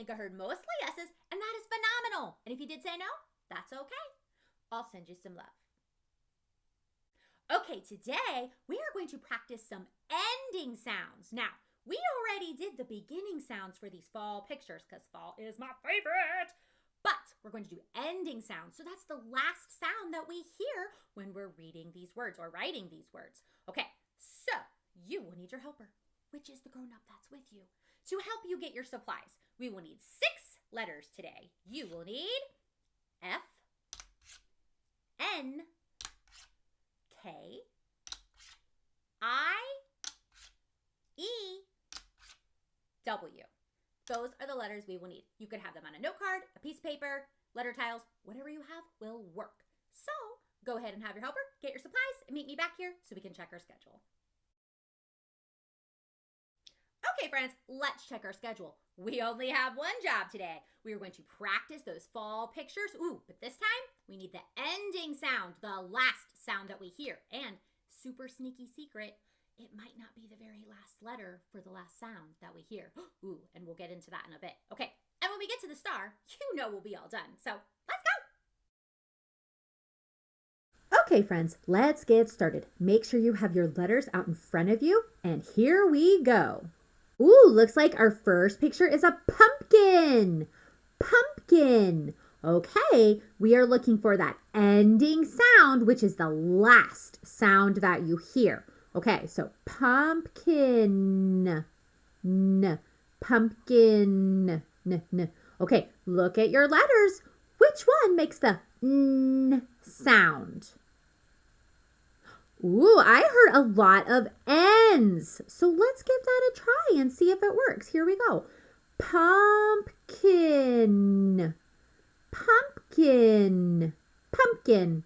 think I heard mostly yeses, and that is phenomenal. And if you did say no, that's okay. I'll send you some love. Okay, today we are going to practice some ending sounds. Now, we already did the beginning sounds for these fall pictures because fall is my favorite. But we're going to do ending sounds. So that's the last sound that we hear when we're reading these words or writing these words. Okay, so you will need your helper, which is the grown-up that's with you, to help you get your supplies. We will need 6 letters today. You will need F, N, K, I, E, W. Those are the letters we will need. You could have them on a note card, a piece of paper, letter tiles, whatever you have will work. So go ahead and have your helper, get your supplies, and meet me back here so we can check our schedule. Okay, friends, let's check our schedule. We only have one job today. We are going to practice those fall pictures. Ooh, but this time we need the ending sound, the last sound that we hear. And super sneaky secret, it might not be the very last letter for the last sound that we hear. Ooh, and we'll get into that in a bit. Okay, and when we get to the star, you know we'll be all done. So let's go. Okay, friends, let's get started. Make sure you have your letters out in front of you, and here we go. Ooh, looks like our first picture is a pumpkin. Pumpkin. Okay, we are looking for that ending sound, which is the last sound that you hear. Okay, so pumpkin, n, pumpkin, n, n. Okay, look at your letters. Which one makes the n sound? Ooh, I heard a lot of N's. So let's give that a try and see if it works. Here we go. Pumpkin, pumpkin, pumpkin.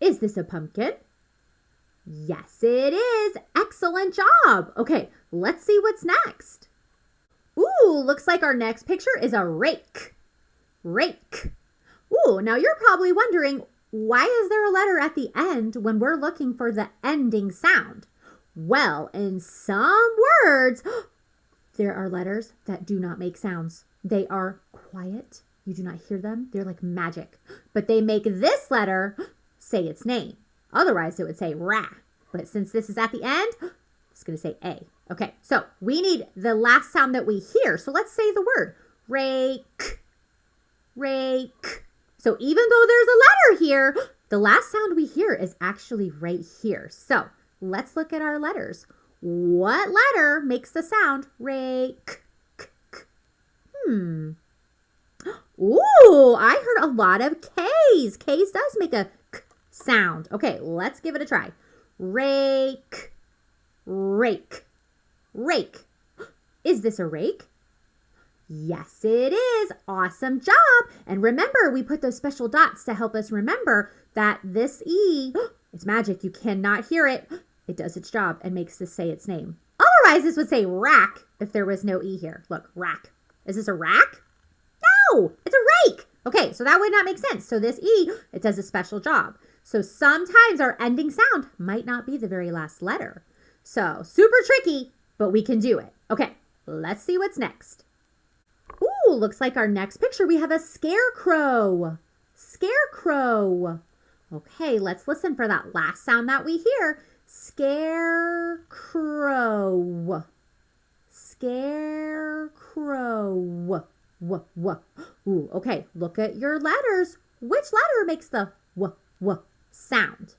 Is this a pumpkin? Yes, it is. Excellent job. Okay, let's see what's next. Ooh, looks like our next picture is a rake. Rake. Ooh, now you're probably wondering, why is there a letter at the end when we're looking for the ending sound? Well, in some words, there are letters that do not make sounds. They are quiet. You do not hear them. They're like magic. But they make this letter say its name. Otherwise, it would say ra. But since this is at the end, it's going to say a. Okay, so we need the last sound that we hear. So let's say the word rake, rake. So even though there's a letter here, the last sound we hear is actually right here. So let's look at our letters. What letter makes the sound rake? Ooh, I heard a lot of K's. K's does make a k sound. Okay, let's give it a try. Rake, rake, rake. Is this a rake? Yes, it is. Awesome job. And remember, we put those special dots to help us remember that this E, it's magic. You cannot hear it. It does its job and makes this say its name. Otherwise, this would say rack if there was no E here. Look, rack. Is this a rack? No, it's a rake. Okay, so that would not make sense. So this E, it does a special job. So sometimes our ending sound might not be the very last letter. So super tricky, but we can do it. Okay, let's see what's next. Ooh, looks like our next picture, we have a scarecrow. Scarecrow. Okay, let's listen for that last sound that we hear. Scarecrow. Scarecrow. Ooh, okay, look at your letters. Which letter makes the w sound?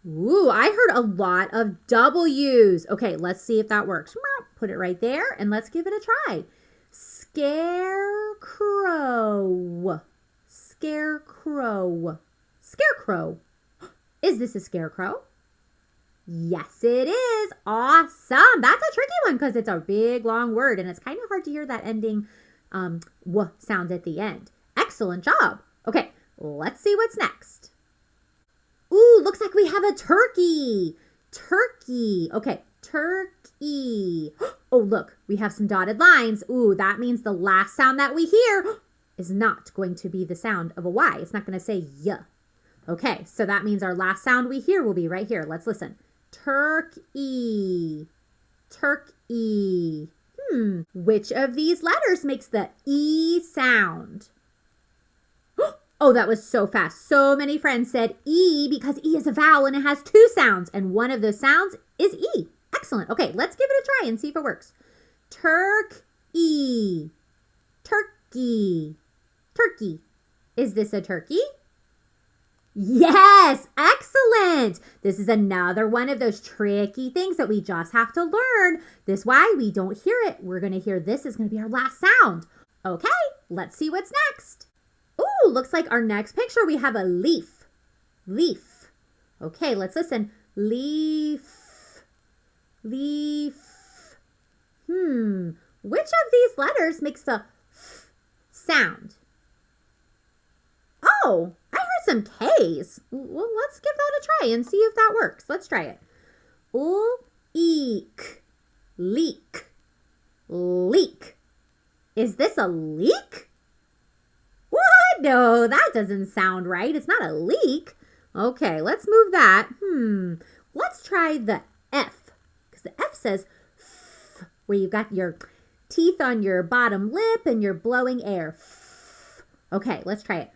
Ooh, I heard a lot of W's. Okay, let's see if that works. Put it right there and let's give it a try. Scarecrow. Scarecrow. Scarecrow. Is this a scarecrow? Yes, it is. Awesome. That's a tricky one because it's a big, long word and it's kind of hard to hear that ending w sound at the end. Excellent job. Okay, let's see what's next. Ooh, looks like we have a turkey. Turkey. Okay, turkey. Oh, look, we have some dotted lines. Ooh, that means the last sound that we hear is not going to be the sound of a Y. It's not going to say y. Okay, so that means our last sound we hear will be right here. Let's listen. Turkey. Turkey. Which of these letters makes the E sound? Oh, that was so fast. So many friends said E because E is a vowel and it has two sounds. And one of those sounds is E. Excellent. Okay, let's give it a try and see if it works. Turkey. Turkey. Turkey. Is this a turkey? Yes, excellent. This is another one of those tricky things that we just have to learn. This is why we don't hear it. We're going to hear this is going to be our last sound. Okay, let's see what's next. Ooh, looks like our next picture we have a leaf. Leaf. Okay, let's listen. Leaf. Leaf. Which of these letters makes the f sound? Oh, I heard some K's. Well, let's give that a try and see if that works. Let's try it. Eek. Leak. Leak. Is this a leak? What? No, that doesn't sound right. It's not a leak. Okay, let's move that. Let's try the F. Because the F says f, where you've got your teeth on your bottom lip and you're blowing air. F. Okay, let's try it.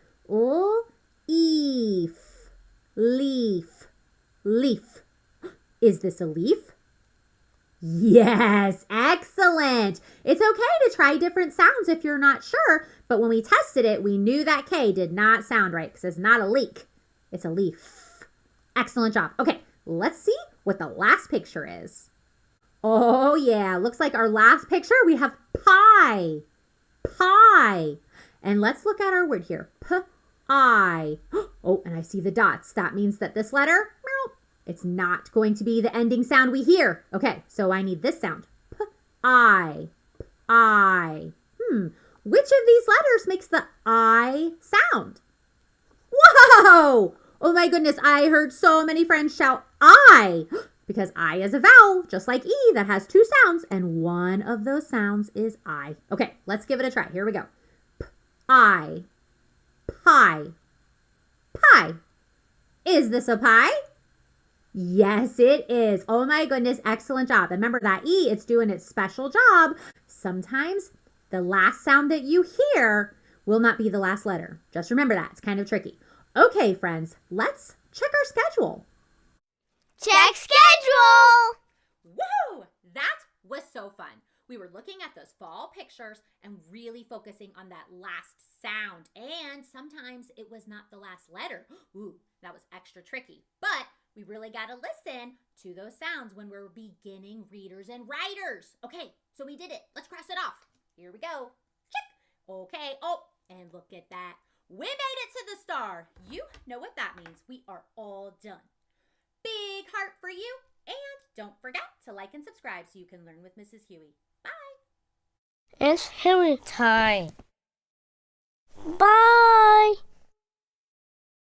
Leaf. Leaf. Leaf. Is this a leaf? Yes, excellent. It's okay to try different sounds if you're not sure, but when we tested it, we knew that K did not sound right because it's not a leak. It's a leaf. Excellent job. Okay, let's see what the last picture is. Oh yeah, looks like our last picture, we have pie. Pie. And let's look at our word here. P-I. Oh, and I see the dots. That means that this letter, it's not going to be the ending sound we hear. Okay, so I need this sound. P-I. I. Which of these letters makes the I sound? Whoa! Oh my goodness, I heard so many friends shout I. Because I is a vowel, just like E, that has two sounds, and one of those sounds is I. Okay, let's give it a try. Here we go. P-I. Pie. Pie. Is this a pie? Yes, it is. Oh my goodness, excellent job. Remember that E, it's doing its special job. Sometimes the last sound that you hear will not be the last letter. Just remember that. It's kind of tricky. Okay, friends, let's check our schedule. Check schedule! Woo! That was so fun. We were looking at those fall pictures and really focusing on that last sound. And sometimes it was not the last letter. Ooh, that was extra tricky. But we really got to listen to those sounds when we're beginning readers and writers. Okay, so we did it. Let's cross it off. Here we go. Check. Okay. Oh, and look at that. We made it to the star. You know what that means. We are all done. Big heart for you. And don't forget to like and subscribe so you can learn with Mrs. Huey. Bye. It's Huey time. Bye.